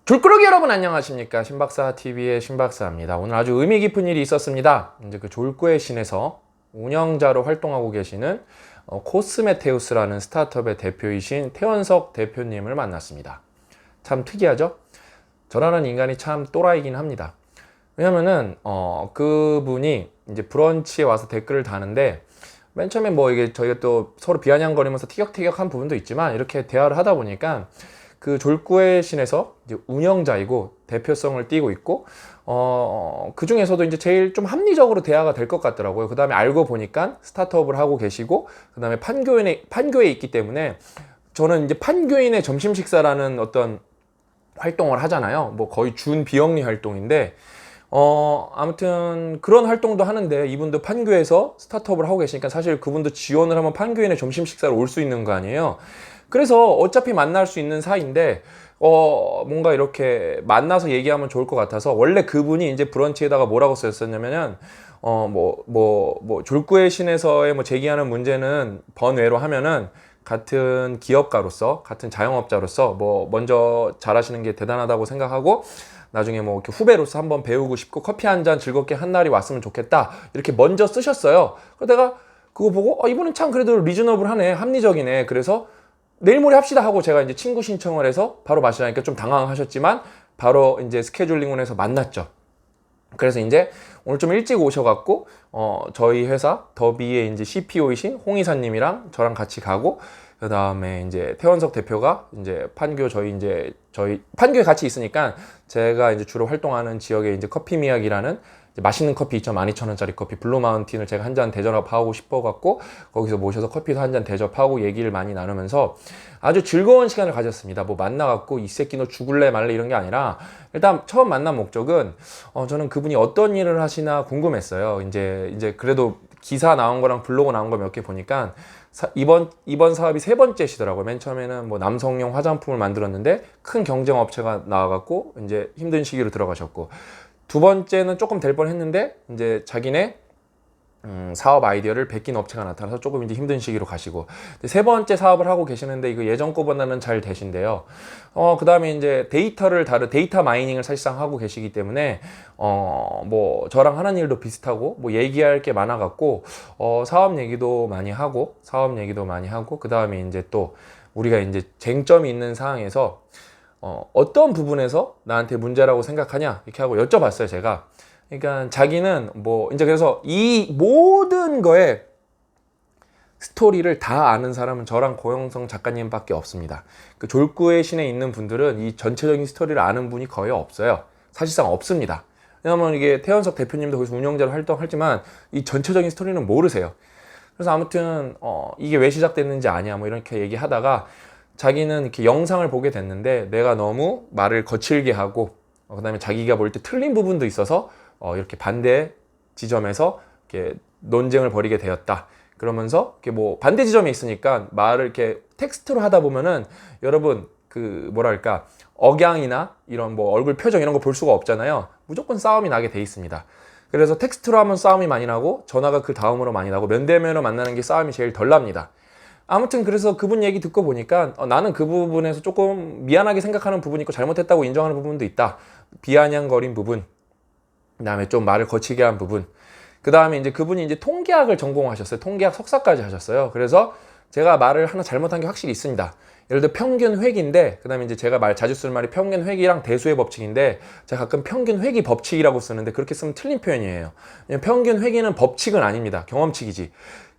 줄꾸러기 여러분 안녕하십니까? 신박사TV의 신박사입니다. 오늘 아주 의미 깊은 일이 있었습니다. 이제 그 졸꾸의 신에서 운영자로 활동하고 계시는 코스메테우스라는 스타트업의 대표이신 태원석 대표님을 만났습니다. 참 특이하죠? 저라는 인간이 참 또라이긴 합니다. 왜냐면은 그분이 이제 브런치에 와서 댓글을 다는데 맨 처음에 뭐 이게 저희가 또 서로 비아냥거리면서 티격태격한 부분도 있지만 이렇게 대화를 하다 보니까 그 졸꾸의 신에서 이제 운영자이고 대표성을 띠고 있고 그 중에서도 이제 제일 좀 합리적으로 대화가 될 것 같더라고요. 그 다음에 알고 보니까 스타트업을 하고 계시고 그 다음에 판교에 있기 때문에 저는 이제 판교인의 점심 식사라는 어떤 활동을 하잖아요. 뭐 거의 준 비영리 활동인데 아무튼 그런 활동도 하는데 이분도 판교에서 스타트업을 하고 계시니까 사실 그분도 지원을 하면 판교인의 점심 식사를 올 수 있는 거 아니에요. 그래서 어차피 만날 수 있는 사이인데 뭔가 이렇게 만나서 얘기하면 좋을 것 같아서 원래 그분이 이제 브런치에다가 뭐라고 쓰였었냐면은 졸꾸의 신에서의 뭐 제기하는 문제는 번외로 하면은 같은 기업가로서 같은 자영업자로서 뭐 먼저 잘하시는 게 대단하다고 생각하고 나중에 뭐 이렇게 후배로서 한번 배우고 싶고 커피 한 잔 즐겁게 한 날이 왔으면 좋겠다 이렇게 먼저 쓰셨어요. 그래서 내가 그거 보고 이분은 참 그래도 리즈너블하네, 합리적이네. 그래서 내일 모레 합시다 하고 제가 이제 친구 신청을 해서 바로 마시라니까 좀 당황하셨지만 바로 이제 스케줄링을 해서 만났죠. 그래서 이제 오늘 좀 일찍 오셔갖고 저희 회사 더비의 이제 CPO이신 홍 이사님이랑 저랑 같이 가고 그 다음에 이제 태원석 대표가 이제 판교 저희 판교에 같이 있으니까 제가 이제 주로 활동하는 지역에 이제 커피 미학이라는 맛있는 커피 22,000원짜리 커피 블루마운틴을 제가 한 잔 대접하고 싶어갖고 거기서 모셔서 커피도 한 잔 대접하고 얘기를 많이 나누면서 아주 즐거운 시간을 가졌습니다. 뭐 만나갖고 이 새끼 너 죽을래 말래 이런 게 아니라 일단 처음 만난 목적은 저는 그분이 어떤 일을 하시나 궁금했어요. 이제 그래도 기사 나온 거랑 블로그 나온 거 몇 개 보니까 이번 사업이 세 번째시더라고요. 맨 처음에는 뭐 남성용 화장품을 만들었는데 큰 경쟁 업체가 나와갖고 이제 힘든 시기로 들어가셨고 두 번째는 조금 될 뻔했는데 이제 자기네 사업 아이디어를 베낀 업체가 나타나서 조금 이제 힘든 시기로 가시고 세 번째 사업을 하고 계시는데 이거 예전 거보다는 잘 되신대요. 그 다음에 이제 데이터 마이닝을 사실상 하고 계시기 때문에 뭐 저랑 하는 일도 비슷하고 뭐 얘기할 게 많아 갖고 사업 얘기도 많이 하고 그 다음에 이제 또 우리가 이제 쟁점이 있는 상황에서 어떤 부분에서 나한테 문제라고 생각하냐 이렇게 하고 여쭤봤어요. 제가. 그러니까 자기는 뭐 이제 그래서 이 모든 거에 스토리를 다 아는 사람은 저랑 고영성 작가님밖에 없습니다. 그 졸꾸의 신에 있는 분들은 이 전체적인 스토리를 아는 분이 거의 없어요. 사실상 없습니다. 왜냐면 이게 태원석 대표님도 거기서 운영자로 활동하지만 이 전체적인 스토리는 모르세요. 그래서 아무튼 이게 왜 시작됐는지 아냐 뭐 이렇게 얘기하다가 자기는 이렇게 영상을 보게 됐는데 내가 너무 말을 거칠게 하고 그 다음에 자기가 볼 때 틀린 부분도 있어서 이렇게 반대 지점에서 이렇게 논쟁을 벌이게 되었다. 그러면서 이렇게 뭐 반대 지점에 있으니까 말을 이렇게 텍스트로 하다 보면은 여러분 그 뭐랄까 억양이나 이런 뭐 얼굴 표정 이런 거 볼 수가 없잖아요. 무조건 싸움이 나게 돼 있습니다. 그래서 텍스트로 하면 싸움이 많이 나고 전화가 그 다음으로 많이 나고 면대면으로 만나는 게 싸움이 제일 덜 납니다. 아무튼 그래서 그분 얘기 듣고 보니까 나는 그 부분에서 조금 미안하게 생각하는 부분이 있고 잘못했다고 인정하는 부분도 있다. 비아냥거린 부분, 그 다음에 좀 말을 거치게 한 부분, 그 다음에 이제 그분이 이제 통계학을 전공하셨어요. 통계학 석사까지 하셨어요. 그래서 제가 말을 하나 잘못한 게 확실히 있습니다. 예를 들어 평균 회귀인데 그 다음에 이제 제가 자주 쓰는 말이 평균 회귀랑 대수의 법칙인데 제가 가끔 평균 회귀 법칙이라고 쓰는데 그렇게 쓰면 틀린 표현이에요. 평균 회귀는 법칙은 아닙니다. 경험칙이지.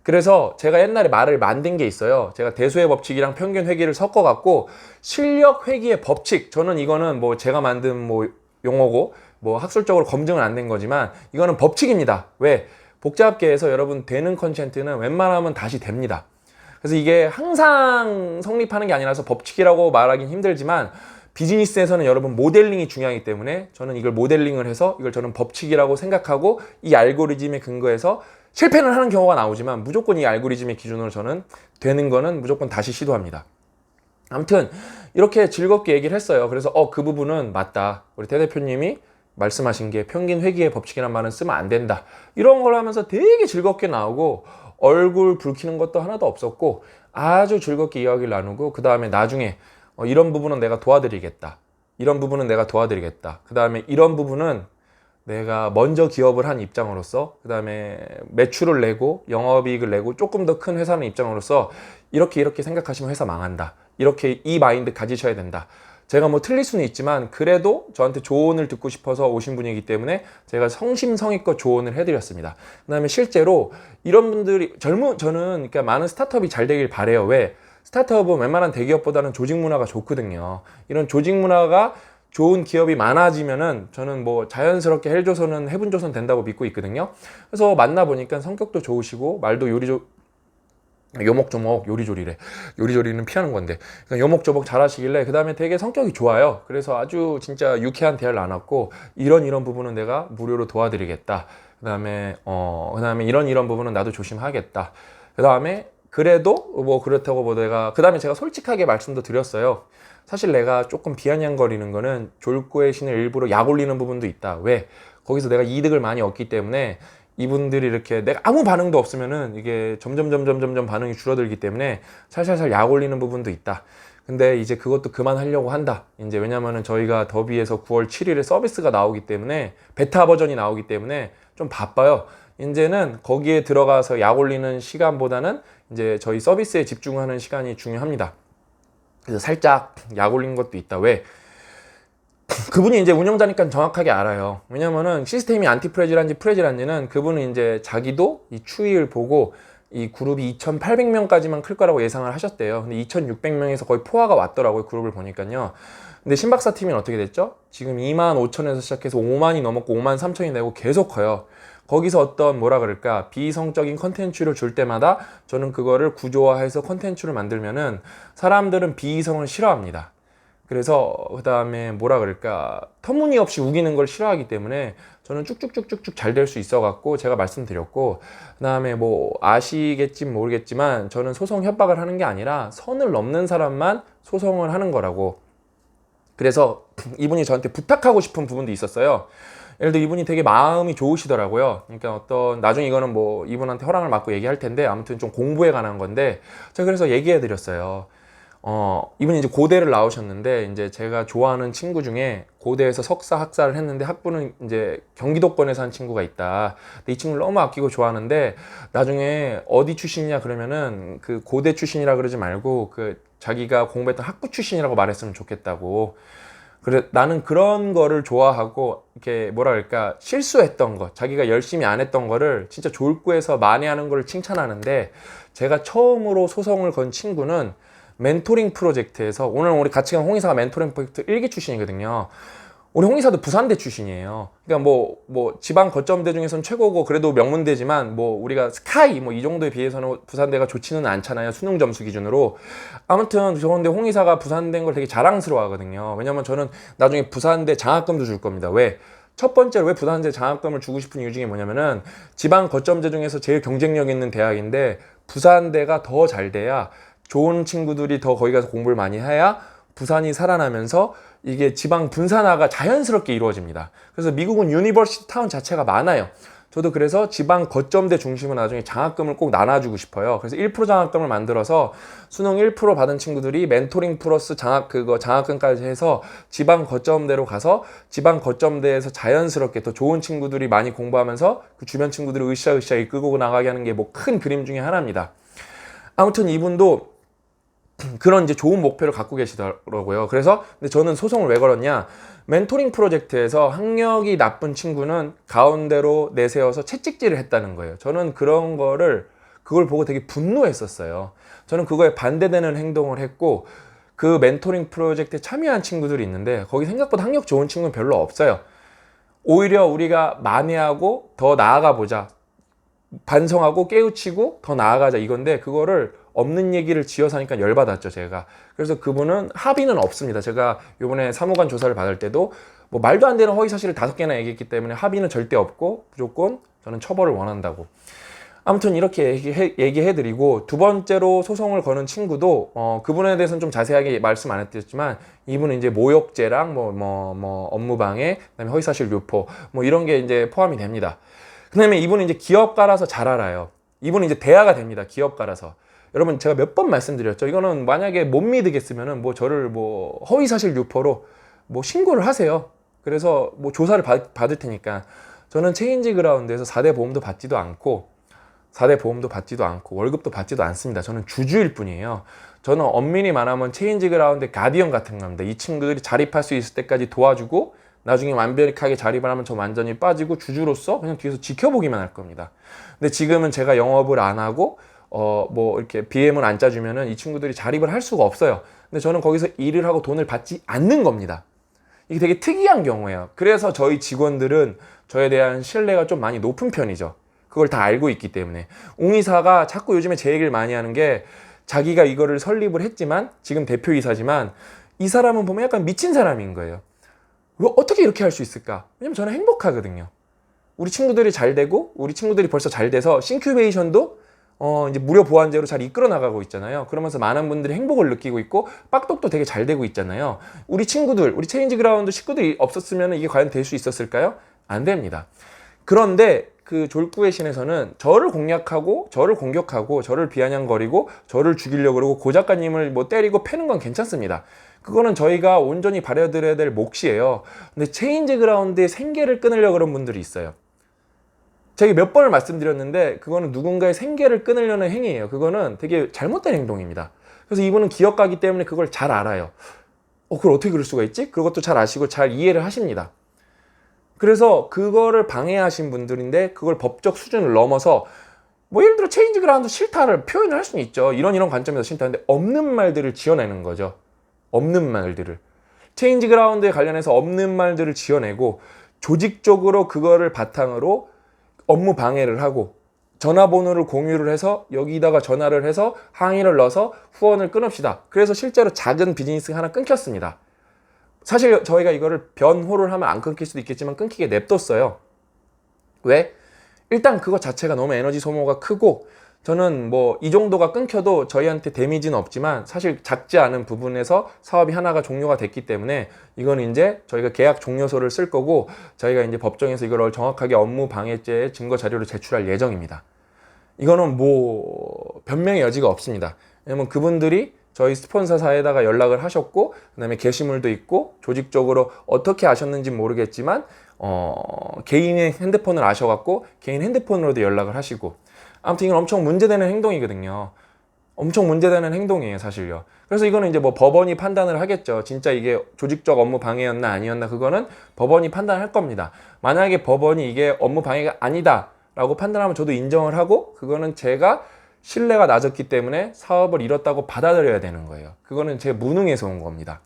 그래서 제가 옛날에 말을 만든 게 있어요. 제가 대수의 법칙이랑 평균 회귀를 섞어갖고 실력 회귀의 법칙. 저는 이거는 뭐 제가 만든 뭐 용어고 뭐 학술적으로 검증은 안 된 거지만 이거는 법칙입니다. 왜? 복잡계에서 여러분 되는 컨텐츠는 웬만하면 다시 됩니다. 그래서 이게 항상 성립하는 게 아니라서 법칙이라고 말하긴 힘들지만 비즈니스에서는 여러분 모델링이 중요하기 때문에 저는 이걸 모델링을 해서 이걸 저는 법칙이라고 생각하고 이 알고리즘에 근거해서 실패는 하는 경우가 나오지만 무조건 이 알고리즘의 기준으로 저는 되는 거는 무조건 다시 시도합니다. 아무튼 이렇게 즐겁게 얘기를 했어요. 그래서 그 부분은 맞다. 우리 태 대표님이 말씀하신 게 평균 회귀의 법칙이라는 말은 쓰면 안 된다. 이런 걸 하면서 되게 즐겁게 나오고 얼굴 붉히는 것도 하나도 없었고 아주 즐겁게 이야기를 나누고 그 다음에 나중에 이런 부분은 내가 도와드리겠다. 이런 부분은 내가 도와드리겠다. 그 다음에 이런 부분은 내가 먼저 기업을 한 입장으로서, 그 다음에 매출을 내고 영업이익을 내고 조금 더 큰 회사는 입장으로서 이렇게 생각하시면 회사 망한다. 이렇게 이 마인드 가지셔야 된다. 제가 뭐 틀릴 수는 있지만 그래도 저한테 조언을 듣고 싶어서 오신 분이기 때문에 제가 성심성의껏 조언을 해드렸습니다. 그 다음에 실제로 이런 분들이 저는 그러니까 많은 스타트업이 잘 되길 바래요. 왜? 스타트업은 웬만한 대기업보다는 조직 문화가 좋거든요. 이런 조직 문화가 좋은 기업이 많아지면은 저는 뭐 자연스럽게 헬조선은 해분조선 된다고 믿고 있거든요. 그래서 만나보니까 성격도 좋으시고 말도 요목조목 요리조리래. 요리조리는 피하는 건데. 그러니까 요목조목 잘하시길래 그 다음에 되게 성격이 좋아요. 그래서 아주 진짜 유쾌한 대화를 나눴고 이런 부분은 내가 무료로 도와드리겠다. 그다음에 이런 부분은 나도 조심하겠다. 그다음에 그래도 뭐 그렇다고 뭐 내가 그다음에 제가 솔직하게 말씀도 드렸어요. 사실 내가 조금 비아냥거리는 거는 졸고의 신을 일부러 약 올리는 부분도 있다. 왜? 거기서 내가 이득을 많이 얻기 때문에 이분들이 이렇게 내가 아무 반응도 없으면은 이게 점점 반응이 줄어들기 때문에 살살살 약 올리는 부분도 있다. 근데 이제 그것도 그만하려고 한다. 이제 왜냐면은 저희가 더비에서 9월 7일에 서비스가 나오기 때문에 베타 버전이 나오기 때문에 좀 바빠요. 이제는 거기에 들어가서 약 올리는 시간보다는 이제 저희 서비스에 집중하는 시간이 중요합니다. 그래서 살짝 약 올린 것도 있다. 왜? 그분이 이제 운영자니까 정확하게 알아요. 왜냐면은 시스템이 안티프레질한지 프레질한지는 그분은 이제 자기도 이 추이를 보고 이 그룹이 2,800명까지만 클 거라고 예상을 하셨대요. 근데 2,600명에서 거의 포화가 왔더라고요. 그룹을 보니까요. 근데 신박사 팀은 어떻게 됐죠? 지금 25,000에서 시작해서 50,000이 넘었고 53,000이 되고 계속 커요. 거기서 어떤 뭐라 그럴까 비이성적인 컨텐츠를 줄 때마다 저는 그거를 구조화해서 컨텐츠를 만들면은 사람들은 비이성을 싫어합니다. 그래서 그 다음에 뭐라 그럴까 터무니없이 우기는 걸 싫어하기 때문에 저는 쭉쭉쭉쭉쭉 잘 될 수 있어 갖고 제가 말씀드렸고, 그 다음에 뭐 아시겠지 모르겠지만 저는 소송 협박을 하는 게 아니라 선을 넘는 사람만 소송을 하는 거라고. 그래서 이분이 저한테 부탁하고 싶은 부분도 있었어요. 예를 들어 이분이 되게 마음이 좋으시더라고요. 그러니까 어떤 나중에 이거는 뭐 이분한테 허락을 받고 얘기할 텐데 아무튼 좀 공부에 관한 건데 제가 그래서 얘기해 드렸어요. 이분이 이제 고대를 나오셨는데 이제 제가 좋아하는 친구 중에 고대에서 석사 학사를 했는데 학부는 이제 경기도권에서 한 친구가 있다. 근데 이 친구를 너무 아끼고 좋아하는데 나중에 어디 출신이냐 그러면은 그 고대 출신이라 그러지 말고 그 자기가 공부했던 학부 출신이라고 말했으면 좋겠다고. 그래 나는 그런 거를 좋아하고 이렇게 뭐라 그럴까 실수했던 거 자기가 열심히 안 했던 거를 진짜 졸고해서 만회하는 걸 칭찬하는데 제가 처음으로 소송을 건 친구는 멘토링 프로젝트에서 오늘 우리 같이 간 홍이사가 멘토링 프로젝트 1기 출신이거든요. 우리 홍이사도 부산대 출신이에요. 그러니까 뭐 지방 거점대 중에서는 최고고 그래도 명문대지만 뭐 우리가 스카이 뭐 이 정도에 비해서는 부산대가 좋지는 않잖아요. 수능 점수 기준으로. 아무튼 저런데 홍이사가 부산대인 걸 되게 자랑스러워 하거든요. 왜냐면 저는 나중에 부산대 장학금도 줄 겁니다. 왜? 첫 번째로 왜 부산대 장학금을 주고 싶은 이유 중에 뭐냐면은 지방 거점대 중에서 제일 경쟁력 있는 대학인데 부산대가 더 잘 돼야 좋은 친구들이 더 거기 가서 공부를 많이 해야 부산이 살아나면서 이게 지방 분산화가 자연스럽게 이루어집니다. 그래서 미국은 유니버시티 타운 자체가 많아요. 저도 그래서 지방 거점대 중심으로 나중에 장학금을 꼭 나눠주고 싶어요. 그래서 1% 장학금을 만들어서 수능 1% 받은 친구들이 멘토링 플러스 장학금까지 해서 지방 거점대로 가서 지방 거점대에서 자연스럽게 더 좋은 친구들이 많이 공부하면서 그 주변 친구들을 으쌰으쌰 이끌고 나가게 하는 게 뭐 큰 그림 중에 하나입니다. 아무튼 이분도 그런 이제 좋은 목표를 갖고 계시더라고요. 그래서 근데 저는 소송을 왜 걸었냐? 멘토링 프로젝트에서 학력이 나쁜 친구는 가운데로 내세워서 채찍질을 했다는 거예요. 저는 그걸 보고 되게 분노했었어요. 저는 그거에 반대되는 행동을 했고 그 멘토링 프로젝트에 참여한 친구들이 있는데 거기 생각보다 학력 좋은 친구는 별로 없어요. 오히려 우리가 만회하고 더 나아가 보자. 반성하고 깨우치고 더 나아가자 이건데 그거를 없는 얘기를 지어서 하니까 열받았죠 제가. 그래서 그분은 합의는 없습니다. 제가 이번에 사무관 조사를 받을 때도 뭐 말도 안 되는 허위사실을 5개나 얘기했기 때문에 합의는 절대 없고 무조건 저는 처벌을 원한다고. 아무튼 이렇게 얘기해드리고 두 번째로 소송을 거는 친구도 그분에 대해서는 좀 자세하게 말씀 안 해드렸지만 이분은 이제 모욕죄랑 업무방해, 그다음에 허위사실 유포 뭐 이런 게 이제 포함이 됩니다. 그다음에 이분은 이제 기업가라서 잘 알아요. 이분은 이제 대화가 됩니다. 기업가라서. 여러분 제가 몇 번 말씀드렸죠. 이거는 만약에 못 믿으겠으면은 뭐 저를 뭐 허위사실 유포로 뭐 신고를 하세요. 그래서 뭐 조사를 받을 테니까. 저는 체인지 그라운드에서 4대 보험도 받지도 않고 4대 보험도 받지도 않고 월급도 받지도 않습니다. 저는 주주일 뿐이에요. 저는 엄밀히 말하면 체인지 그라운드 가디언 같은 겁니다. 이 친구들이 자립할 수 있을 때까지 도와주고 나중에 완벽하게 자립을 하면 저 완전히 빠지고 주주로서 그냥 뒤에서 지켜보기만 할 겁니다. 근데 지금은 제가 영업을 안 하고 뭐 이렇게 BM을 안 짜주면은 이 친구들이 자립을 할 수가 없어요. 근데 저는 거기서 일을 하고 돈을 받지 않는 겁니다. 이게 되게 특이한 경우예요. 그래서 저희 직원들은 저에 대한 신뢰가 좀 많이 높은 편이죠. 그걸 다 알고 있기 때문에. 웅이사가 자꾸 요즘에 제 얘기를 많이 하는 게 자기가 이거를 설립을 했지만 지금 대표이사지만 이 사람은 보면 약간 미친 사람인 거예요. 왜 어떻게 이렇게 할 수 있을까? 왜냐면 저는 행복하거든요. 우리 친구들이 잘 되고 우리 친구들이 벌써 잘 돼서 싱큐베이션도 이제 무료 보완제로 잘 이끌어 나가고 있잖아요. 그러면서 많은 분들이 행복을 느끼고 있고 빡독도 되게 잘 되고 있잖아요. 우리 친구들, 우리 체인지 그라운드 식구들이 없었으면 이게 과연 될 수 있었을까요? 안 됩니다. 그런데 그 졸구의 신에서는 저를 공략하고 저를 공격하고 저를 비아냥거리고 저를 죽이려고 그러고 고 작가님을 뭐 때리고 패는 건 괜찮습니다. 그거는 저희가 온전히 발휘드려야 될 몫이에요. 근데 체인지 그라운드의 생계를 끊으려고 그런 분들이 있어요. 제가 몇 번을 말씀드렸는데 그거는 누군가의 생계를 끊으려는 행위예요. 그거는 되게 잘못된 행동입니다. 그래서 이분은 기업가이기 때문에 그걸 잘 알아요. 그걸 어떻게 그럴 수가 있지? 그것도 잘 아시고 잘 이해를 하십니다. 그래서 그거를 방해하신 분들인데 그걸 법적 수준을 넘어서 뭐 예를 들어 체인지 그라운드 싫다를 표현을 할 수는 있죠. 이런 관점에서 싫다는데 없는 말들을 지어내는 거죠. 없는 말들을. 체인지 그라운드에 관련해서 없는 말들을 지어내고 조직적으로 그거를 바탕으로 업무 방해를 하고 전화번호를 공유를 해서 여기다가 전화를 해서 항의를 넣어서 후원을 끊읍시다. 그래서 실제로 작은 비즈니스가 하나 끊겼습니다. 사실 저희가 이거를 변호를 하면 안 끊길 수도 있겠지만 끊기게 냅뒀어요. 왜? 일단 그거 자체가 너무 에너지 소모가 크고 저는 뭐 이 정도가 끊겨도 저희한테 데미지는 없지만 사실 작지 않은 부분에서 사업이 하나가 종료가 됐기 때문에 이건 이제 저희가 계약 종료서를 쓸 거고 저희가 이제 법정에서 이걸 정확하게 업무 방해죄의 증거 자료를 제출할 예정입니다. 이거는 뭐 변명의 여지가 없습니다. 왜냐면 그분들이 저희 스폰서사에다가 연락을 하셨고 그다음에 게시물도 있고 조직적으로 어떻게 아셨는지 모르겠지만 개인의 핸드폰을 아셔갖고 개인 핸드폰으로도 연락을 하시고 아무튼 이건 엄청 문제되는 행동이거든요. 엄청 문제되는 행동이에요, 사실요. 그래서 이거는 이제 뭐 법원이 판단을 하겠죠. 진짜 이게 조직적 업무 방해였나 아니었나 그거는 법원이 판단할 겁니다. 만약에 법원이 이게 업무 방해가 아니다라고 판단하면 저도 인정을 하고 그거는 제가 신뢰가 낮았기 때문에 사업을 잃었다고 받아들여야 되는 거예요. 그거는 제 무능에서 온 겁니다.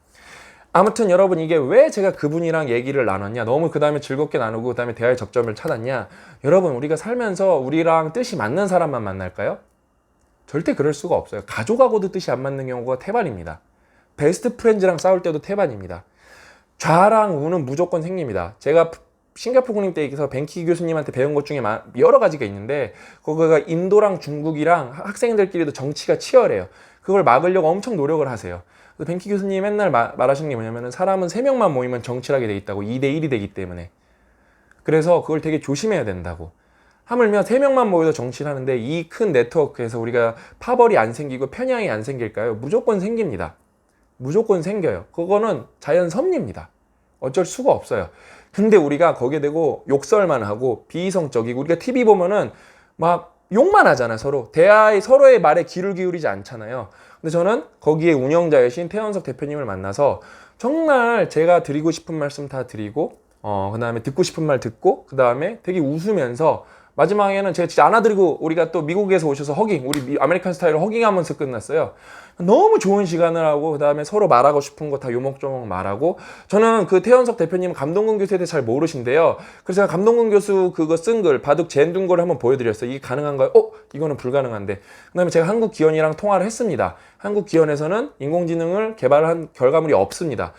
아무튼 여러분 이게 왜 제가 그분이랑 얘기를 나눴냐, 너무 그 다음에 즐겁게 나누고 그 다음에 대화의 접점을 찾았냐. 여러분 우리가 살면서 우리랑 뜻이 맞는 사람만 만날까요? 절대 그럴 수가 없어요. 가족하고도 뜻이 안 맞는 경우가 태반입니다. 베스트 프렌즈랑 싸울 때도 태반입니다. 좌랑 우는 무조건 생깁니다. 제가 싱가포르 국립 대학에서 뱅키 교수님한테 배운 것 중에 여러 가지가 있는데 거기가 인도랑 중국이랑 학생들끼리도 정치가 치열해요. 그걸 막으려고 엄청 노력을 하세요. 그래서 뱅키 교수님이 맨날 말하시는 게 뭐냐면 사람은 3명만 모이면 정치하게 돼 있다고. 2대1이 되기 때문에. 그래서 그걸 되게 조심해야 된다고. 하물며 3명만 모여도 정치를 하는데 이 큰 네트워크에서 우리가 파벌이 안 생기고 편향이 안 생길까요? 무조건 생깁니다. 무조건 생겨요. 그거는 자연 섭리입니다. 어쩔 수가 없어요. 근데 우리가 거기에 대고 욕설만 하고 비이성적이고 우리가 TV 보면은 막 욕만 하잖아요. 서로의 말에 귀를 기울이지 않잖아요. 근데 저는 거기에 운영자이신 태원석 대표님을 만나서 정말 제가 드리고 싶은 말씀 다 드리고 그 다음에 듣고 싶은 말 듣고 그 다음에 되게 웃으면서 마지막에는 제가 진짜 안아드리고 우리가 또 미국에서 오셔서 허깅, 우리 아메리칸 스타일로 허깅하면서 끝났어요. 너무 좋은 시간을 하고 그 다음에 서로 말하고 싶은 거 다 요목조목 말하고 저는 그 태연석 대표님은 감동근 교수에 대해 잘 모르신대요. 그래서 제가 감동근 교수 그거 쓴 글 바둑 젠둔 거를 한번 보여드렸어요. 이게 가능한가요? 이거는 불가능한데. 그 다음에 제가 한국기원이랑 통화를 했습니다. 한국기원에서는 인공지능을 개발한 결과물이 없습니다.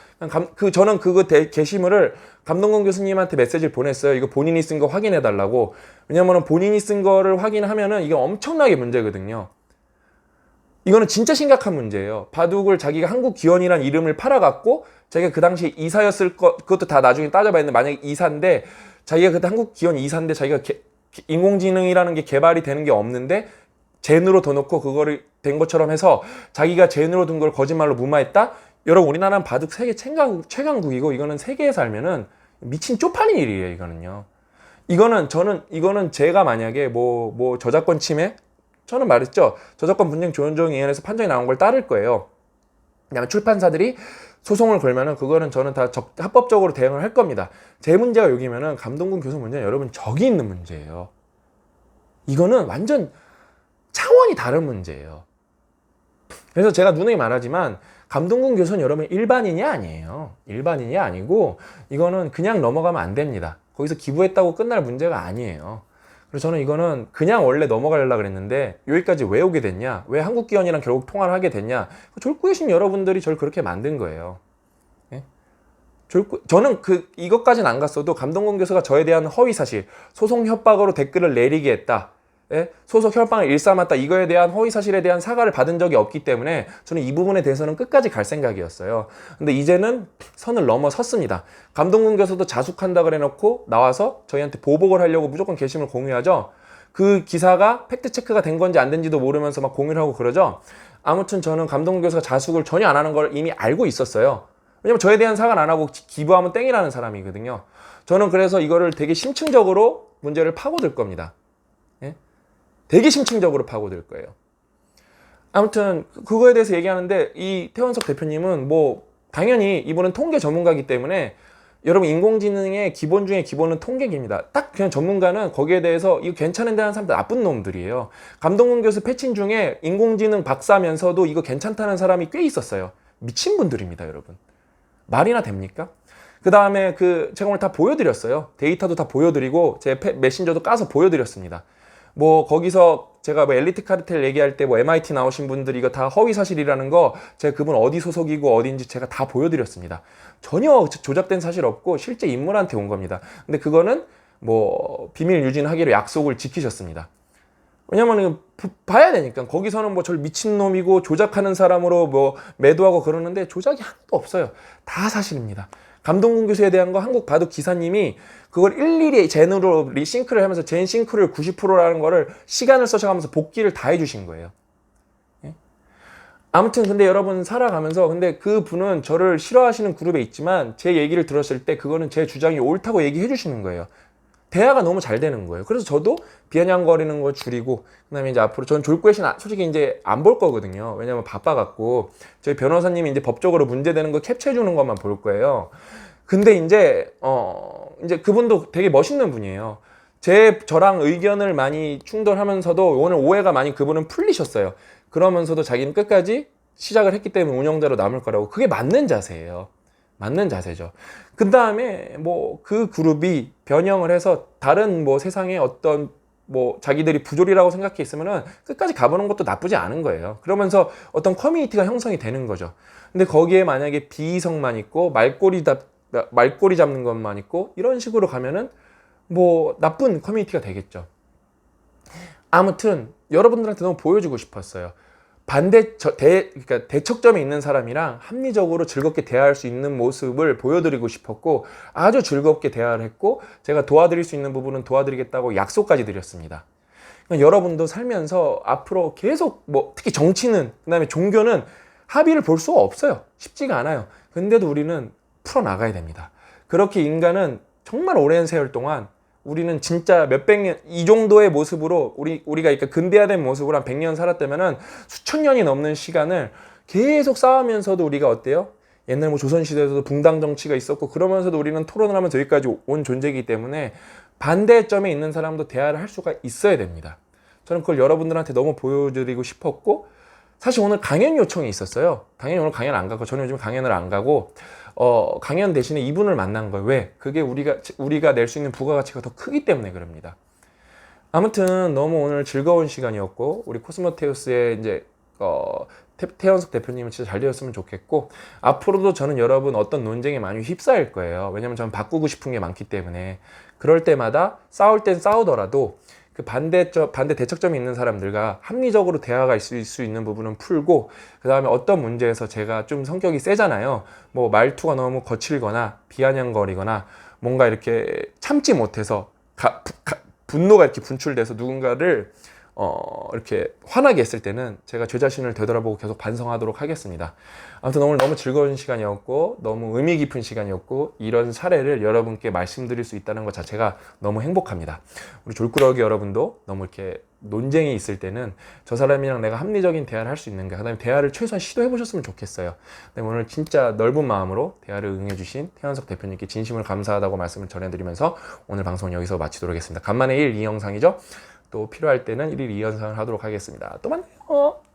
저는 그거 게시물을 감동근 교수님한테 메시지를 보냈어요. 이거 본인이 쓴 거 확인해달라고. 왜냐면 본인이 쓴 거를 확인하면은 이게 엄청나게 문제거든요. 이거는 진짜 심각한 문제예요. 바둑을 자기가 한국기원이란 이름을 팔아갖고 자기가 그 당시에 이사였을 그것도 다 나중에 따져봤는데 만약에 이사인데 자기가 그때 한국기원 이사인데 자기가 인공지능이라는 게 개발이 되는 게 없는데 젠으로 둬놓고 그거를 된 것처럼 해서 자기가 젠으로 둔 걸 거짓말로 무마했다? 여러분 우리나라는 바둑 세계 최강국이고 이거는 세계에 살면은 미친 쪽팔린 일이에요. 이거는 제가 만약에 뭐 저작권 침해, 저는 말했죠. 저작권 분쟁 조정위원회에서 판정이 나온 걸 따를 거예요. 그다음에 출판사들이 소송을 걸면은 그거는 저는 다 합법적으로 대응을 할 겁니다. 제 문제가 여기면은 감동군 교수 문제는 여러분 적이 있는 문제예요. 이거는 완전 차원이 다른 문제예요. 그래서 제가 누누이 말하지만 감동군 교수는 여러분 일반인이 아니에요. 일반인이 아니고 이거는 그냥 넘어가면 안 됩니다. 거기서 기부했다고 끝날 문제가 아니에요. 그래서 저는 이거는 그냥 원래 넘어가려고 그랬는데 여기까지 왜 오게 됐냐? 왜 한국기원이랑 결국 통화를 하게 됐냐? 졸꾸이신 여러분들이 저를 그렇게 만든 거예요. 예? 저는 이것까지는 안 갔어도 감동군 교수가 저에 대한 허위사실, 소송 협박으로 댓글을 내리게 했다. 예? 소속 협박을 일삼았다. 이거에 대한 허위사실에 대한 사과를 받은 적이 없기 때문에 저는 이 부분에 대해서는 끝까지 갈 생각이었어요. 근데 이제는 선을 넘어섰습니다. 감동군 교수도 자숙한다 그래 놓고 나와서 저희한테 보복을 하려고 무조건 게시물 공유하죠. 그 기사가 팩트체크가 된 건지 안 된지도 모르면서 막 공유를 하고 그러죠. 아무튼 저는 감동군 교수가 자숙을 전혀 안 하는 걸 이미 알고 있었어요. 왜냐면 저에 대한 사과는 안 하고 기부하면 땡이라는 사람이거든요. 저는 그래서 이거를 되게 심층적으로 문제를 파고들 겁니다. 예? 되게 심층적으로 파고들 거예요. 아무튼 그거에 대해서 얘기하는데 이 태원석 대표님은 뭐 당연히 이분은 통계 전문가이기 때문에 여러분 인공지능의 기본 중에 기본은 통계입니다. 딱 그냥 전문가는 거기에 대해서 이거 괜찮은데 하는 사람들 나쁜 놈들이에요. 감동군 교수 패친 중에 인공지능 박사면서도 이거 괜찮다는 사람이 꽤 있었어요. 미친 분들입니다, 여러분. 말이나 됩니까? 그 다음에 제가 오늘 다 보여드렸어요. 데이터도 다 보여드리고 제 메신저도 까서 보여드렸습니다. 뭐 거기서 제가 뭐 엘리트 카르텔 얘기할 때 뭐 MIT 나오신 분들이 이거 다 허위 사실이라는 거 제가 그분 어디 소속이고 어딘지 제가 다 보여드렸습니다. 전혀 조작된 사실 없고 실제 인물한테 온 겁니다. 근데 그거는 뭐 비밀 유지하기로 약속을 지키셨습니다. 왜냐면 봐야 되니까. 거기서는 뭐 절 미친놈이고 조작하는 사람으로 뭐 매도하고 그러는데 조작이 하나도 없어요. 다 사실입니다. 감동군 교수에 대한 거 한국 바둑 기사님이 그걸 일일이 젠으로 리싱크를 하면서 젠 싱크를 90%라는 거를 시간을 써셔가면서 복귀를 다 해주신 거예요. 예? 아무튼 근데 여러분 살아가면서 근데 그 분은 저를 싫어하시는 그룹에 있지만 제 얘기를 들었을 때 그거는 제 주장이 옳다고 얘기해 주시는 거예요. 대화가 너무 잘 되는 거예요. 그래서 저도 비아냥거리는 거 줄이고 그다음에 이제 앞으로 저는 졸꾸에신 솔직히 이제 안 볼 거거든요. 왜냐면 바빠갖고 저희 변호사님이 이제 법적으로 문제되는 거 캡처해 주는 것만 볼 거예요. 근데 이제 그분도 되게 멋있는 분이에요. 저랑 의견을 많이 충돌하면서도 오늘 오해가 많이 그분은 풀리셨어요. 그러면서도 자기는 끝까지 시작을 했기 때문에 운영자로 남을 거라고. 그게 맞는 자세예요. 맞는 자세죠. 그 다음에 뭐 그 그룹이 변형을 해서 다른 뭐 세상에 어떤 뭐 자기들이 부조리라고 생각해 있으면은 끝까지 가보는 것도 나쁘지 않은 거예요. 그러면서 어떤 커뮤니티가 형성이 되는 거죠. 근데 거기에 만약에 비이성만 있고 말꼬리 잡는 것만 있고 이런 식으로 가면은 뭐 나쁜 커뮤니티가 되겠죠. 아무튼 여러분들한테 너무 보여주고 싶었어요. 그러니까 대척점에 있는 사람이랑 합리적으로 즐겁게 대화할 수 있는 모습을 보여드리고 싶었고 아주 즐겁게 대화를 했고 제가 도와드릴 수 있는 부분은 도와드리겠다고 약속까지 드렸습니다. 그러니까 여러분도 살면서 앞으로 계속 뭐 특히 정치는 그다음에 종교는 합의를 볼 수가 없어요. 쉽지가 않아요. 근데도 우리는 풀어나가야 됩니다. 그렇게 인간은 정말 오랜 세월 동안 우리는 진짜 몇백 년, 이 정도의 모습으로 우리가 그러니까 근대화된 모습으로 한 100년 살았다면은 수천 년이 넘는 시간을 계속 싸우면서도 우리가 어때요? 옛날 뭐 조선시대에서도 붕당 정치가 있었고 그러면서도 우리는 토론을 하면서 여기까지 온 존재이기 때문에 반대점에 있는 사람도 대화를 할 수가 있어야 됩니다. 저는 그걸 여러분들한테 너무 보여드리고 싶었고 사실 오늘 강연 요청이 있었어요. 당연히 오늘 강연 안 가고 저는 요즘 강연을 안 가고 강연 대신에 이분을 만난 거예요. 왜? 그게 우리가 낼 수 있는 부가가치가 더 크기 때문에 그럽니다. 아무튼 너무 오늘 즐거운 시간이었고 우리 코스모테우스의 이제 태연석 대표님은 진짜 잘 되었으면 좋겠고 앞으로도 저는 여러분 어떤 논쟁에 많이 휩싸일 거예요. 왜냐면 저는 바꾸고 싶은 게 많기 때문에 그럴 때마다 싸울 땐 싸우더라도 그 반대 대척점이 있는 사람들과 합리적으로 대화가 있을 수 있는 부분은 풀고 그 다음에 어떤 문제에서 제가 좀 성격이 세잖아요. 뭐 말투가 너무 거칠거나 비아냥거리거나 뭔가 이렇게 참지 못해서 분노가 이렇게 분출돼서 누군가를 이렇게 화나게 했을 때는 제가 제 자신을 되돌아보고 계속 반성하도록 하겠습니다. 아무튼 오늘 너무 즐거운 시간이었고 너무 의미 깊은 시간이었고 이런 사례를 여러분께 말씀드릴 수 있다는 것 자체가 너무 행복합니다. 우리 졸꾸러기 여러분도 너무 이렇게 논쟁이 있을 때는 저 사람이랑 내가 합리적인 대화를 할 수 있는가, 그다음에 대화를 최소한 시도해 보셨으면 좋겠어요. 오늘 진짜 넓은 마음으로 대화를 응해주신 태현석 대표님께 진심을 감사하다고 말씀을 전해드리면서 오늘 방송 여기서 마치도록 하겠습니다. 간만에 1, 2영상이죠. 또 필요할 때는 1일 2영상을 하도록 하겠습니다. 또 만나요.